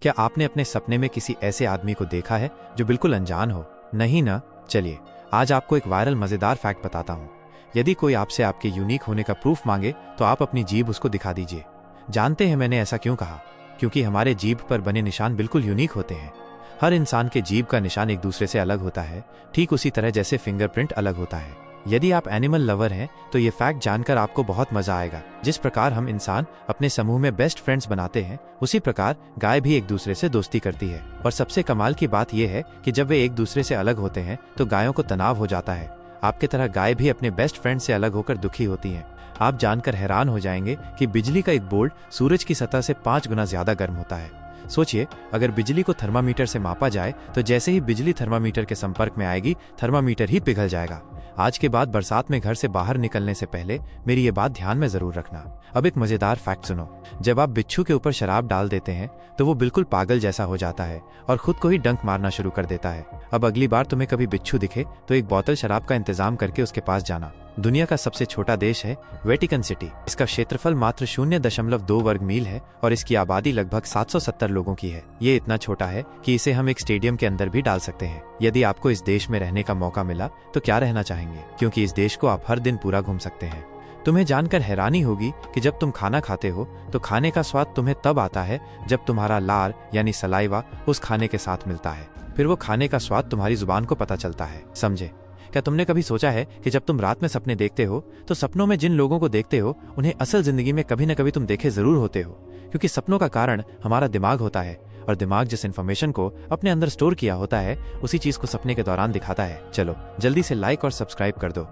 क्या आपने अपने सपने में किसी ऐसे आदमी को देखा है जो बिल्कुल अनजान हो? नहीं ना? चलिए आज आपको एक वायरल मजेदार फैक्ट बताता हूँ। यदि कोई आपसे आपके यूनिक होने का प्रूफ मांगे तो आप अपनी जीभ उसको दिखा दीजिए। जानते हैं मैंने ऐसा क्यों कहा? क्योंकि हमारे जीभ पर बने निशान बिल्कुल यूनिक होते हैं। हर इंसान के जीभ का निशान एक दूसरे से अलग होता है, ठीक उसी तरह जैसे फिंगरप्रिंट अलग होता है। यदि आप एनिमल लवर हैं तो ये फैक्ट जानकर आपको बहुत मजा आएगा। जिस प्रकार हम इंसान अपने समूह में बेस्ट फ्रेंड्स बनाते हैं, उसी प्रकार गाय भी एक दूसरे से दोस्ती करती है। और सबसे कमाल की बात यह है कि जब वे एक दूसरे से अलग होते हैं तो गायों को तनाव हो जाता है। आपकी तरह गाय भी अपने बेस्ट फ्रेंड से अलग होकर दुखी होती हैं। आप जानकर हैरान हो जाएंगे कि बिजली का एक बोल्ट सूरज की सतह से 5 गुना ज्यादा गर्म होता है। सोचिए, अगर बिजली को थर्मामीटर से मापा जाए तो जैसे ही बिजली थर्मामीटर के संपर्क में आएगी, थर्मामीटर ही पिघल जाएगा। आज के बाद बरसात में घर से बाहर निकलने से पहले मेरी ये बात ध्यान में जरूर रखना। अब एक मजेदार फैक्ट सुनो। जब आप बिच्छू के ऊपर शराब डाल देते हैं तो वो बिल्कुल पागल जैसा हो जाता है और खुद को ही डंक मारना शुरू कर देता है। अब अगली बार तुम्हें कभी बिच्छू दिखे तो एक बोतल शराब का इंतजाम करके उसके पास जाना। दुनिया का सबसे छोटा देश है वेटिकन सिटी। इसका क्षेत्रफल मात्र 0.2 वर्ग मील है और इसकी आबादी लगभग 770 लोगों की है। ये इतना छोटा है कि इसे हम एक स्टेडियम के अंदर भी डाल सकते हैं। यदि आपको इस देश में रहने का मौका मिला तो क्या रहना चाहेंगे? क्योंकि इस देश को आप हर दिन पूरा घूम सकते हैं। तुम्हें जानकर हैरानी होगी कि जब तुम खाना खाते हो तो खाने का स्वाद तुम्हें तब आता है जब तुम्हारा लार यानी सलाइवा उस खाने के साथ मिलता है। फिर वो खाने का स्वाद तुम्हारी जुबान को पता चलता है। समझे? क्या तुमने कभी सोचा है कि जब तुम रात में सपने देखते हो तो सपनों में जिन लोगों को देखते हो उन्हें असल जिंदगी में कभी न कभी तुम देखे जरूर होते हो? क्योंकि सपनों का कारण हमारा दिमाग होता है और दिमाग जिस इन्फॉर्मेशन को अपने अंदर स्टोर किया होता है उसी चीज को सपने के दौरान दिखाता है। चलो जल्दी से लाइक और सब्सक्राइब कर दो।